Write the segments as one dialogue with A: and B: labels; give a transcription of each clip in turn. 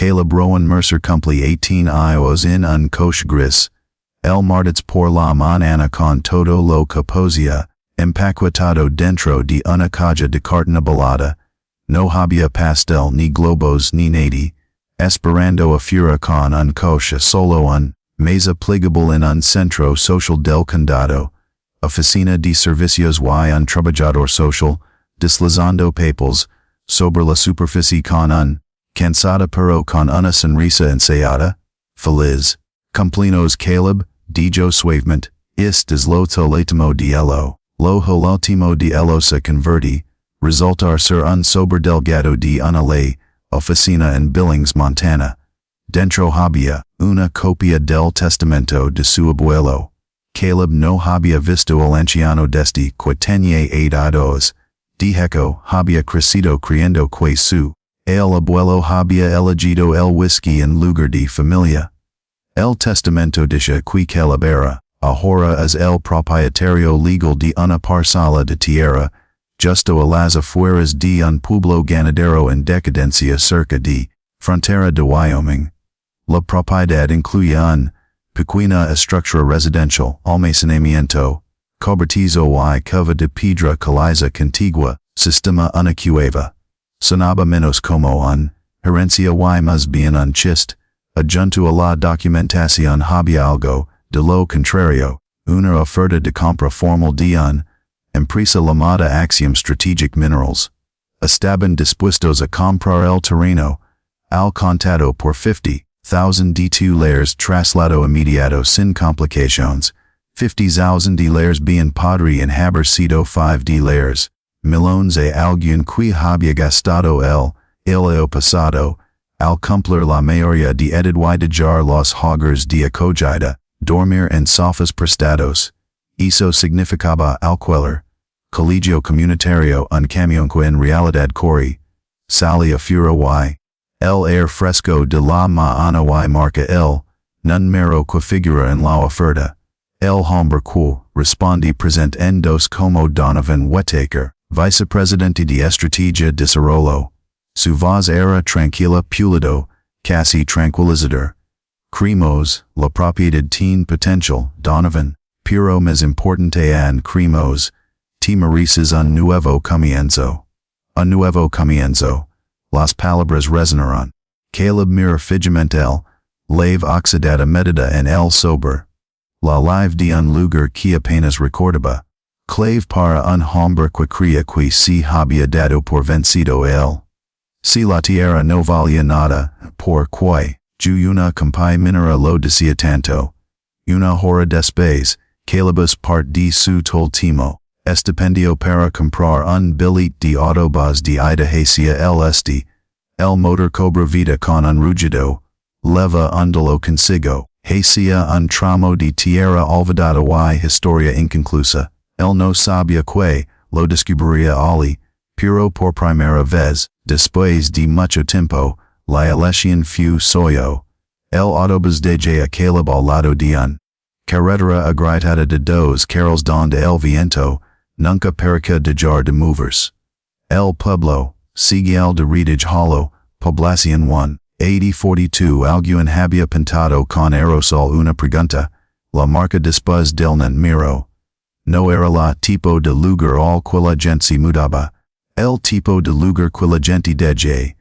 A: Caleb Mercer cumplió 18 años en un coche gris. El martes por la mañana con todo lo que poseía, empaquetado dentro de una caja de cartón balada. No había pastel ni globos ni nada. Esperando afuera con un coche solo un mesa plegable en un centro social del condado. Oficina de servicios y un trabajador social, deslizando papeles sobre la superficie con un cansada pero con una sonrisa ensayada. Feliz cumpleaños Caleb, dijo suavemente, este es lo último de elo. Lo último de elo se convertí, resultar ser un sober delgado de una ley, oficina en Billings, Montana. Dentro había una copia del testamento de su abuelo. Caleb no había visto el anciano desde que tenía edad. Dejó había crecido creyendo que el abuelo había elegido el whisky en lugar de familia. El testamento dice que Caleb era, ahora es el propietario legal de una parcela de tierra, justo a las afueras de un pueblo ganadero en decadencia cerca de frontera de Wyoming. La propiedad incluye un pequeña estructura residencial, almacenamiento, cobertizo y cueva de piedra caliza contigua, sistema una cueva. Sonaba menos como un herencia y más bien un chiste. Adjunto a la documentación había algo, de lo contrario, una oferta de compra formal de un empresa llamada Axiom Strategic Minerals. Estaban dispuestos a comprar el terreno, al contado por $50,000 traslado inmediato sin complicaciones, $50,000 bien podría haber sido $5 millones a alguien que había gastado el año pasado, al cumplir la mayoría de edad y dejar los hogares de acogida, dormir en sofás prestados. Eso significaba alquiler, colegio comunitario un camión que en realidad corre, salía fuera y el aire fresco de la mañana y marca el número que figura en la oferta. El hombre que responde present en dos como Donovan Whittaker, vicepresidente de estrategia de desarrollo. Su voz era tranquila pulido, casi tranquilizador. Creemos, la propiedad tiene potencial, Donovan, pero más importante aún creemos, te mereces un nuevo comienzo. Un nuevo comienzo. Las palabras resonaron. Caleb mira fijamente el lave oxidada medida en el sober. La live de un lugar que apenas recordaba. Clave para un hombre que creía que se había dado por vencido él. Si la tierra no valía nada, por qué, una compañía minera lo decía tanto. Una hora después, Calebus part de su último estipendio para comprar un billete de autobús de ida hacia el este. El motor cobra vida con un rugido, leva un dolor consigo, hacia un tramo de tierra olvidada y historia inconclusa. El no sabía que, lo descubriría Ali, pero por primera vez, después de mucho tiempo, la elección fue suyo. El autobús dejó a Caleb al lado de un carretera agrietada de dos carriles donde el viento nunca parecía dejar de moverse. El pueblo, Siguiel de Reedage Hollow, Población 1, 8042 alguien había pintado con aerosol una pregunta, la marca después del miro. No era la tipo de lugar al que la gente se mudaba. El tipo de lugar que la gente deje.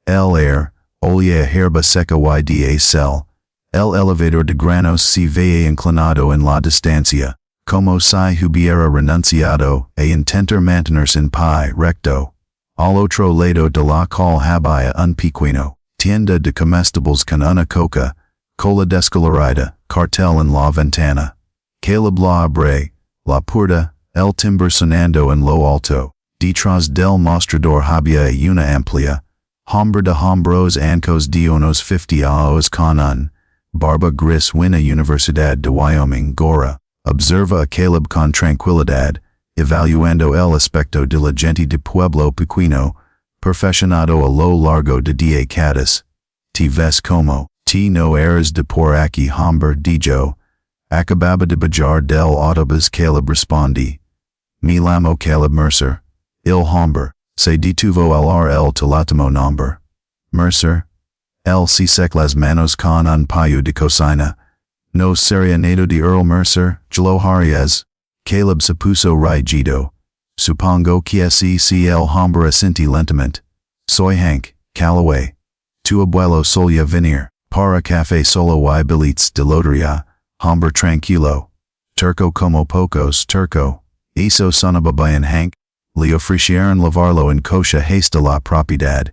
A: El air, olía a herba seca y de cel. El elevador de granos se veía inclinado en la distancia, como si hubiera renunciado a intentar mantenerse en pie recto. Al otro lado de la calle había un pequeño tienda de comestibles con una cola descolorida, cartel en la ventana. Caleb la abre, la puerta, el timbre sonando en lo alto. Detrás del mostrador había una amplia hombre de hombros ancos de unos 50 años con un barba gris una Universidad de Wyoming Gora. Observa a Caleb con tranquilidad, evaluando el aspecto de la gente de pueblo pequeño, perfeccionado a lo largo de décadas. Te ves como, te no eres de por aquí hombre dijo. Acababa de bajar del autobús Caleb responde. Me llamo Caleb Mercer. Il hombre, se detuvo al el teléfono nombre. Mercer. el si sec las manos con un payo de cocina. No serenado de Earl Mercer, Jlo Harriez. Caleb se puso rígido. Supongo que si el hombre sinti lentamente. Soy Hank, Callaway. Tu abuelo solía venir, para café solo y billetes de lotería, hombre tranquilo. Turco como pocos turco. Eso sonababayan Hank. Le ofrecieron lavarlo en coche hasta la propiedad.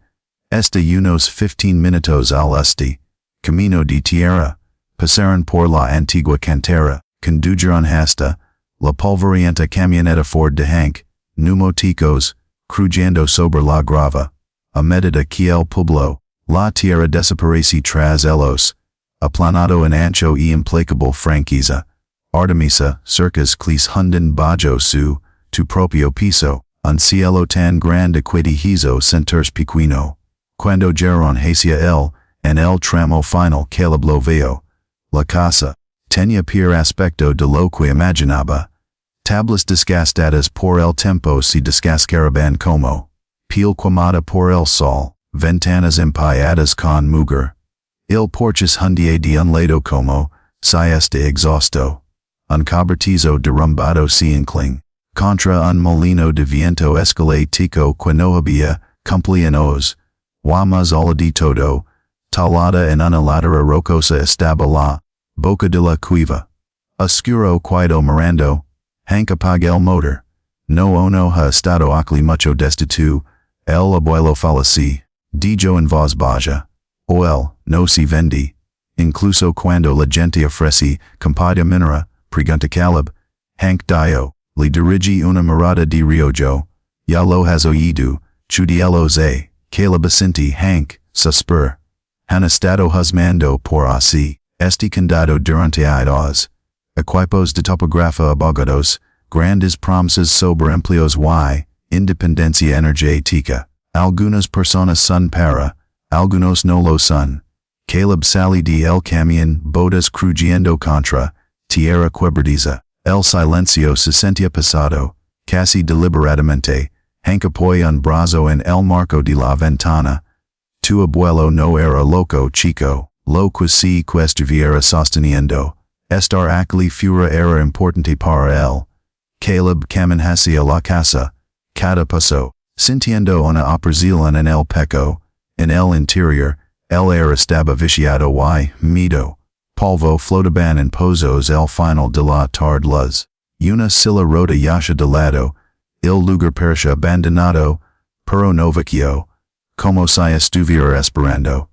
A: Este unos 15 minutos al este. Camino de tierra. Pasaron por la antigua cantera. Condujeron hasta la polvorienta camioneta Ford de Hank. Pneumáticos, crujando sobre la grava. A medida que el pueblo, la tierra desaparece tras ellos. Aplanado en ancho y implacable franquiza. Artemisa, cercas clis hunden bajo su, tu propio piso, un cielo tan grande que hizo sentirse pequeño. Cuando llegaron hacia él, en el tramo final Caleb lo veo. La casa, tenía peor aspecto de lo que imaginaba. Tablas desgastadas por el tiempo se descascaraban como piel quemada por el sol, ventanas empañadas con mugre. El porches hundía de un lado como sayas de exhausto. Un cobertizo derrumbado se inclin contra un molino de viento esquelético que no había cumplió. Más allá de todo, talada en una ladera rocosa estaba la boca de la cueva. Oscuro cuido mirando. Hank apaga el motor. No ha estado aquí mucho destituto. El abuelo falleci. Dijo en voz baja. O él no se vende. Incluso cuando la gente ofrece compañía minera, pregunta Caleb. Hank dio. Le dirigí una mirada de riojo. Ya lo has oído. Chudielo ze. Caleb asinti. Hank, suspir. Han estado husmando por así. Este condado durante años. Equipos de topografía abogados, grandes promesas sobre empleos y independencia energética. Algunas personas son para, algunos no lo son. Caleb sali de el camión, bodas crujiendo contra, tierra quebradiza. El silencio se sentía pesado, casi deliberadamente. Hank apoya un brazo en el marco de la ventana. Tu abuelo no era loco chico. Lo que si estuviera sosteniendo. Estar aquí fuera era importante para él. Caleb caminó hacia la casa. Cada paso, sintiendo una opresión en el pecho. En el interior, el aire estaba viciado y miedo. Polvo flotaban en pozos el final de la tarde luz. Una silla rota yasha de lado. El lugar parecía abandonado. Pero no vacío. Como si estuviera esperando.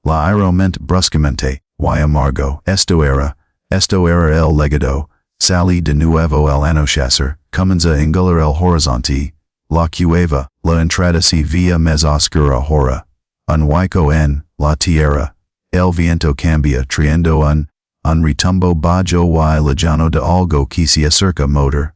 A: La aeromento bruscamente, y amargo. Esto era el legado. Salí de nuevo el anochecer, comienza engolar el horizonte. La cueva, la entrada se vía más oscura ahora. Un hueco en la tierra. El viento cambia trayendo un retumbo bajo y lejano de algo que se acerca motor.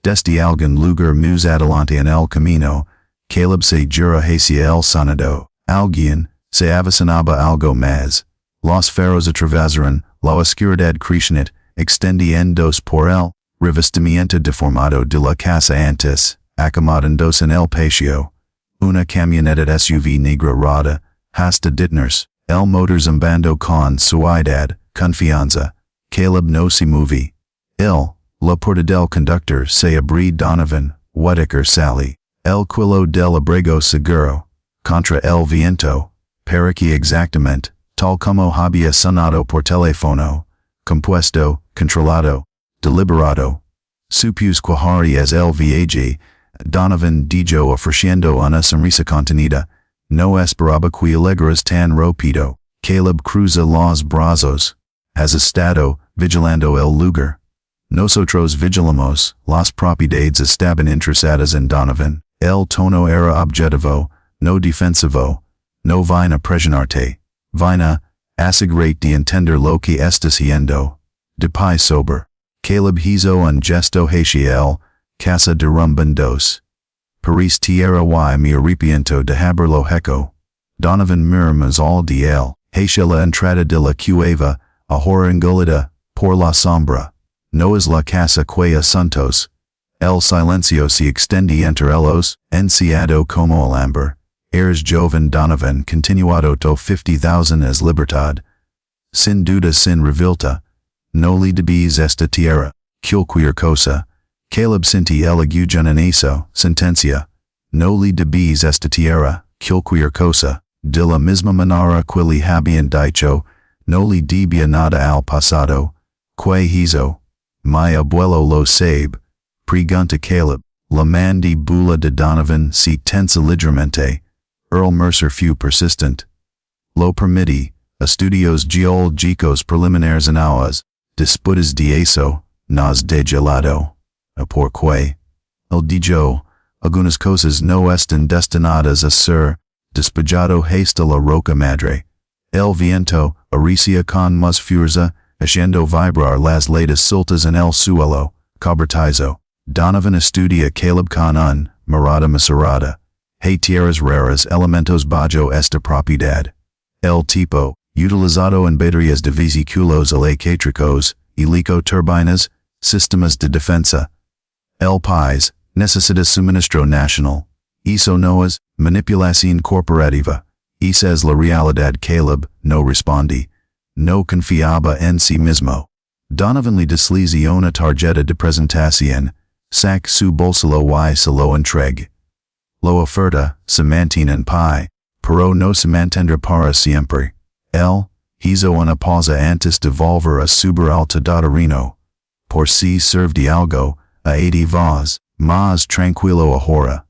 A: Desde algún lugar más adelante en el camino, Caleb se gira hacia el sonido. Alguien se avecinaba algo más. Los faros atravesaron, la oscuridad crescent, extendiéndose por el revestimiento deformado de la casa antes, acomodándose en el patio. Una camioneta SUV negra rada, hasta detenerse, el motor zumbando con suavidad, confianza. Caleb no se movía. La puerta del conductor se abrió. Donovan, Whitaker sali. El cuello del abrigo seguro. Contra el viento. Parecía exactamente, tal como había sonado por teléfono. Compuesto, controlado, deliberado. Supuse que es el viaje. Donovan dijo ofreciendo una sonrisa contenida. No esperaba que alegras tan rápido. Caleb cruza los brazos. Has estado vigilando el lugar. Nosotros vigilamos, las propiedades estaban interesadas en Donovan. El tono era objetivo, no defensivo. No vine a presionarte. Vine asegurate de entender lo que estás haciendo. De pie sober. Caleb hizo un gesto hacia el casa derrumbándose. Paris tierra y mi arrepiento de haberlo hecho. Donovan miramos al de él, hacia la entrada de la cueva, ahora engolida por la sombra. No es la casa que asuntos. El silencio se extendía entre ellos, enciado como alambre. Eres joven Donovan continuado to 50,000 as libertad. Sin duda sin revilta. No li debis esta tierra. Cualquier cosa. Caleb sinti el agujan en eso, sentencia. No li debis esta tierra, cualquier cosa. De la misma manera que li habían dicho, no li debía nada al pasado. Que hizo. Mi abuelo lo sabe. Pregunta Caleb. La mandíbula de Donovan se tensa ligeramente. Earl Mercer fue persistent. Lo permití, estudios geológicos preliminares en aguas, después de eso, nos gelado. Por qué, el dijo, algunas cosas no están destinadas a ser, despejado hasta la roca madre. El viento, aricia con más fuerza, haciendo vibrar las latas sueltas en el suelo, cobertizo. Donovan estudia Caleb con un, mirada mesurada. Hay tierras raras elementos bajo esta propiedad. El tipo, utilizado en baterías de vehículos eléctricos, helico turbinas, sistemas de defensa. El país, necesita suministro nacional. Eso no es, manipulación corporativa. Esa es la realidad. Caleb, no responde. No confiaba en sí mismo. Donovan le desliza una tarjeta de presentación, sac su bolsillo y se lo entrega. Lo oferta, se mantienen pi, pero no se mantendrá para siempre. Él, hizo una pausa antes de volver a subir al terreno. Por si serve de algo, a 80 voz, más tranquilo ahora.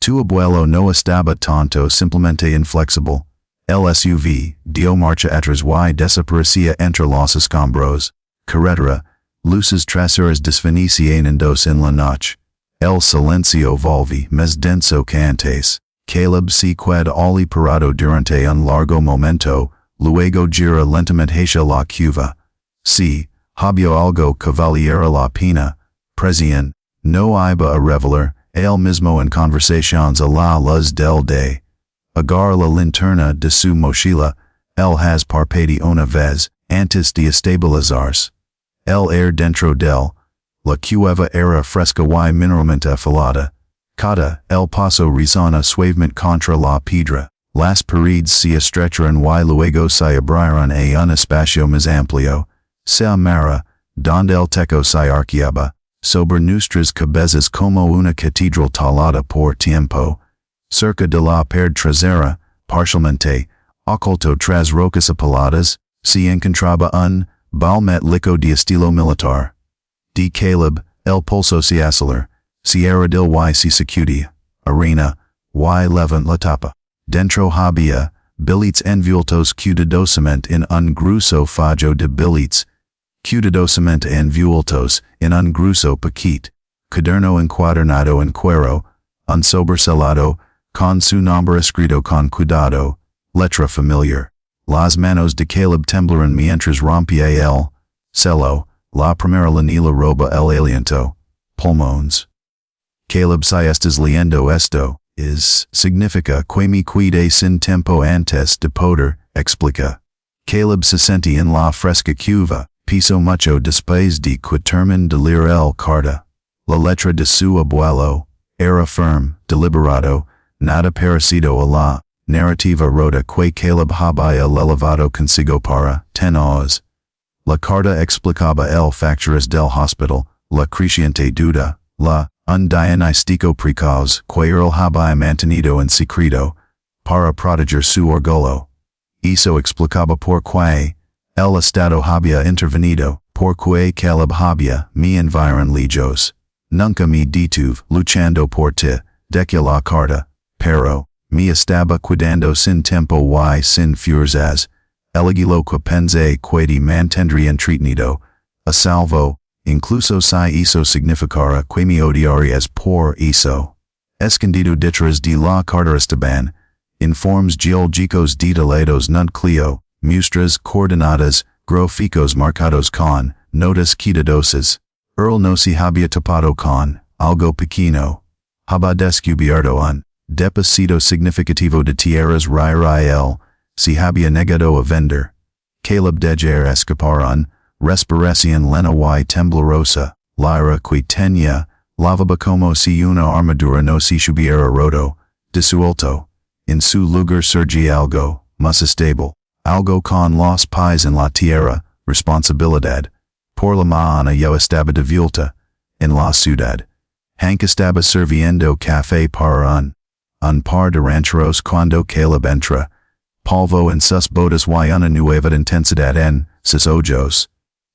A: Tu abuelo no estaba tanto simplemente inflexible. El SUV, dio marcha atrás y desaparecía entre los escombros. Carretera, luces traseras desvaneciendo en la noche. El silencio volve más denso que antes. Caleb se queda ali parado durante un largo momento, luego gira lentamente hacia la cueva. Si, había algo que valiera la pena, presien, no iba a revelar, él mismo en conversaciones a la luz del day. Agarra la linterna de su mochila, él has parpadeado una vez, antes de estabilizarse. El air dentro del, la cueva era fresca y mineralmente afilada. Cada, el paso resona suavemente contra la piedra. Las paredes se estrecharon y luego se abrieron a un espacio más amplio. Se amara, donde el techo se arqueaba, sobre nuestras cabezas como una catedral talada por tiempo. Cerca de la pared trasera, parcialmente, oculto tras rocas apaladas, se encontraba un baúl metálico de estilo militar. De Caleb, el pulso se acelerar, Sierra del y se sacudía, arena, y levant la tapa. Dentro había, billets envueltos cuidadosamente en un grueso fajo de billets, cuidadosamente envueltos en un grueso paquete, cuaderno encuadernado en cuero, un sobresalado, con su nombre escrito con cuidado, letra familiar. Las manos de Caleb temblaron mientras rompía el celo, la primera lanilla roba el aliento, pulmones. Caleb si estás leyendo esto, significa que me cuide sin tiempo antes de poder, explica. Caleb se sentía en la fresca cueva, piso mucho después de que terminó de leer el carta. La letra de su abuelo, era firme, deliberado, nada parecido a la narrativa rota que Caleb había elevado consigo para 10 años. La carta explicaba el factores del hospital, la creciente duda, un diagnóstico precoz que él había mantenido en secreto, para proteger su orgullo. Eso explicaba por qué el Estado había intervenido, por qué Caleb había me enviaron lejos. Nunca me detuve luchando por ti, decía la carta, pero me estaba cuidando sin tiempo y sin fuerzas. Elegilo que pensé que te mantendría entretenido, a salvo, incluso si eso significara que me odiarías por eso. Escondido detrás de la carta estaban, informes geológicos detallados núcleo, muestras coordenadas, gráficos marcados con notas cuidadosas. Earl no se había tapado con algo pequeño. Había descubierto un depósito significativo de tierras raíz. Se había negado a vender. Caleb dejar escapar un respiración lenta y temblorosa, lyra que tenía, lavaba como si una armadura no se hubiera roto, disuelto. En su lugar surge algo más estable. Algo con los pies en la tierra, responsabilidad. Por la mañana yo estaba de vuelta en la ciudad. Hank estaba sirviendo café para un par de rancheros cuando Caleb entra. Polvo en sus botas y una nueva intensidad en sus ojos.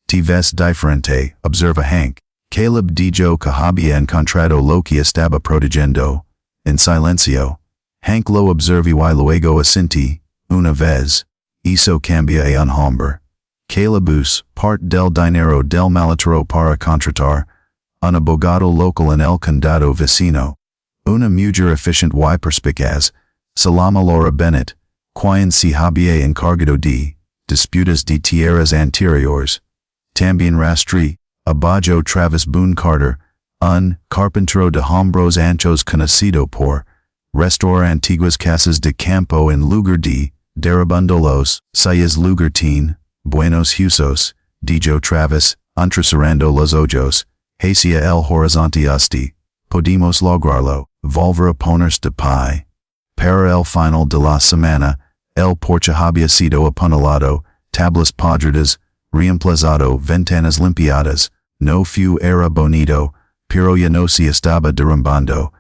A: Te ves diferente, observa Hank. Caleb dijo que había encontrado lo que estaba protegiendo. En silencio. Hank lo observó y luego asentí. Una vez. Hizo cambio a un hombre. Caleb us part del dinero del maletero para contratar un abogado local en el condado vecino. Una mujer efficient y perspicaz. Salama Laura Bennett. Quien se había encargado de disputas de tierras anteriores. También rastri. Abajo Travis Boone Carter. Un carpintero de hombros anchos conocido por restaurar antiguas casas de campo en lugar de derribándolos. Sayas lugartín. Buenos usos. Dijo Travis. Entrecerrando los ojos. Hacia el horizonte hasta. Podemos lograrlo. Volver a ponerse de pie. Para el final de la semana, el porche había sido apunalado, tablas podridas, reemplazado, ventanas limpiadas, no era bonito, pero ya no se estaba derrumbando.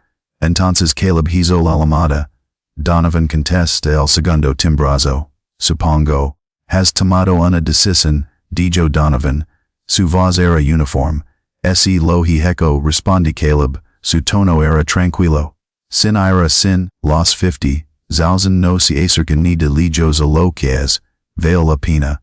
A: Entonces Caleb hizo la llamada. Donovan contesta el segundo timbrazo. Supongo. Has tomado una decisión, dijo Donovan. Su voz era uniforme. Ese lo heco responde Caleb, su tono era tranquilo. Sin ira sin, los 50,000 no se acercan ni de lejos a lo que es, vale la pena.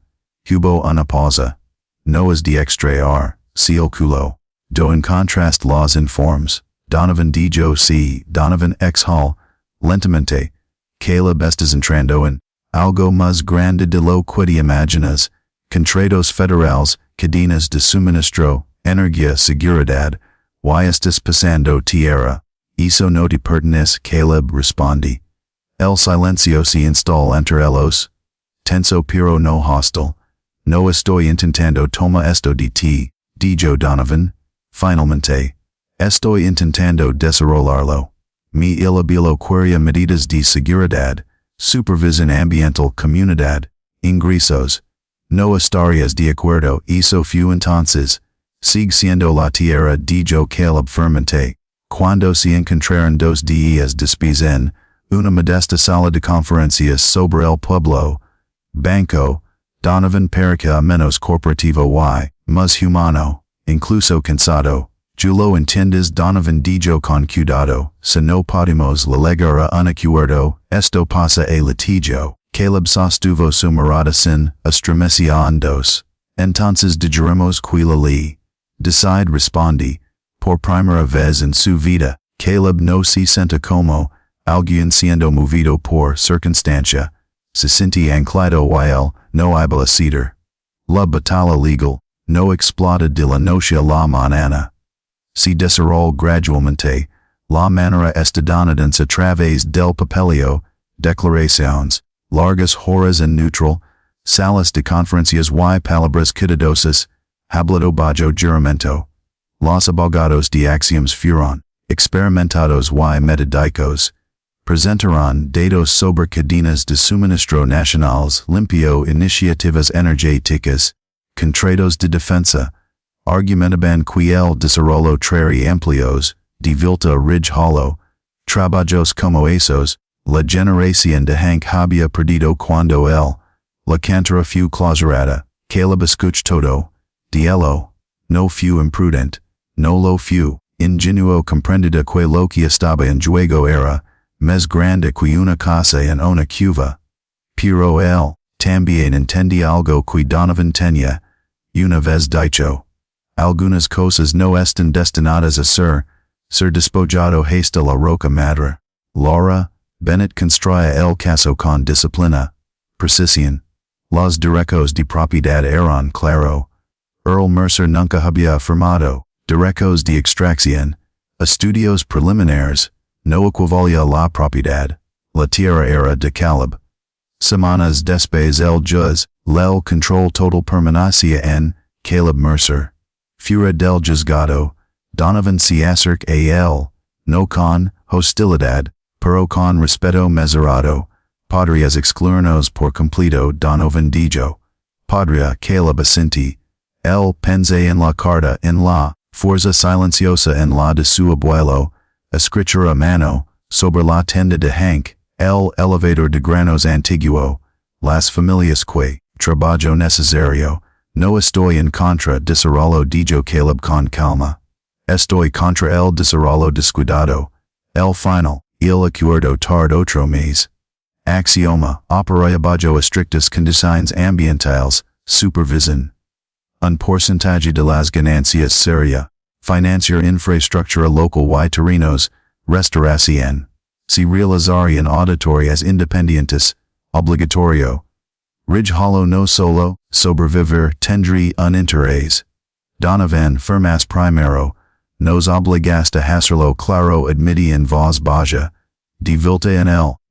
A: Hubo una pausa. No es de extraer, si el culo. Do en contrast los informes. Donovan dijo si, Donovan exhal, lentamente. Caleb estás entrando en algo más grande de lo que imaginas. Contratos federales, cadenas de suministro, energía, seguridad. Y estás pasando tierra. Eso no te pertenece, Caleb responde. El silencio se instala entre ellos. Tenso pero no hostil. No estoy intentando toma esto de ti, dijo Donovan. Finalmente. Estoy intentando desarrollarlo. Mi ilhabilo quería medidas de seguridad, supervisión ambiental, comunidad, ingresos. No estarías de acuerdo, eso fue entonces. Sigue siendo la tierra, dijo Caleb firmemente. Cuando se encontraron 2 días después en una modesta sala de conferencias sobre el pueblo. Banco. Donovan parecía menos corporativo y más humano, incluso cansado. Lo entiendes, Donovan dijo con cuidado. Si no podemos llegar a un acuerdo, esto pasa a litigio. Caleb sostuvo su mirada sin estremecía en dos. Entonces digeremos que la ley. Decide responde. Por primera vez en su vida, Caleb no se siente como alguien siendo movido por circunstancia. Se siente anclado y él no habla ceder. La batalla legal no explota de la noche a la mañana. Se desarrolla gradualmente. La manera estadounidense a través del papeleo, declaraciones, largas horas en neutral, salas de conferencias y palabras cuidadosas, hablado bajo juramento. Los abogados de axioms fueron experimentados y metodicos. Presentaron datos sobre cadenas de suministro nacionales, limpio iniciativas energéticas, contratos de defensa, argumentaban que el desarrollo traería empleos, de vuelta a Ridge Hollow, trabajos como esos, la generación de Hank había perdido cuando la cantera fue clausurada. Caleb escuchó todo. Dielo. No fue imprudent. No lo fue. Ingenuo comprendida que lo que estaba en juego era más grande que una casa en una cueva. Pero él también entendía algo que Donovan tenía. Una vez dicho. Algunas cosas no están destinadas a ser despojado hasta la roca madre. Laura Bennett construía el caso con disciplina. Precisión. Los derechos de propiedad eran claro. Earl Mercer nunca había firmado derechos de extracción. Estudios preliminares. No equivalía la propiedad. La tierra era de Caleb. Semanas después el juez, el control total permanecía en Caleb Mercer. Fuera del juzgado, Donovan se acerca a él, no con hostilidad, pero con respeto mesurado, podrías excluirnos por completo dono vendijo. Podría Caleb asentí. Él pensé en la carta en la fuerza silenciosa en la de su abuelo, escritura a mano, sobre la tienda de Hank, el elevador de granos antiguo, las familias que, trabajo necesario, no estoy en contra desarrollo dijo Caleb con calma. Estoy contra el desarrollo descuidado, el final, el acuerdo tard otro mes. Axioma, opera bajo estrictas condiciones ambientales, supervision. Un porcentaje de las ganancias seria, financiar infraestructura local y terrenos, restauración. Si realizarían auditorias independientes, obligatorio. Ridge no solo, sobrevivir tendrí un interés. Donovan firmas primero, nos obligaste a hacerlo claro admití en voz baja. De vuelta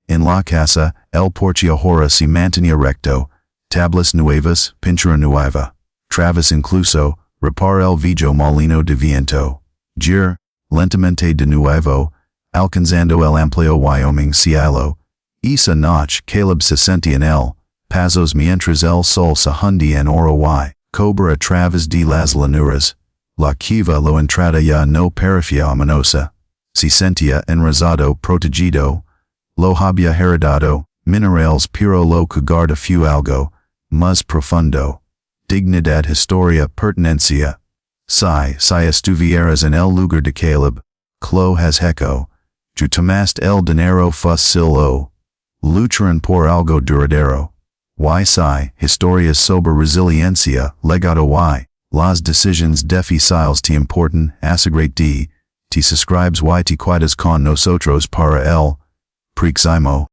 A: en la casa, el porche ahora se mantenía recto, tablas nuevas, pintura nueva. Travis incluso, repar el viejo molino de viento. Gir, lentamente de nuevo, alcanzando el amplio Wyoming cielo. Esa noche Caleb se sentía en él, pasos mientras el sol se hundía en oro y cobra a través de las llanuras. La cueva lo entrada ya no parecía ominosa. Se sentía enrasado protegido. Lo había heredado, minerales pero lo que guarda fue algo más profundo. Dignidad, historia, pertenencia. Si estuvieras en el lugar de Caleb, clo has hecho. Tu tomaste el dinero fácil. Lucharon por algo duradero. Si historias sobre resiliencia, legado y las decisiones difíciles te importan, asegurar te suscribes y te cuidas con nosotros para el próximo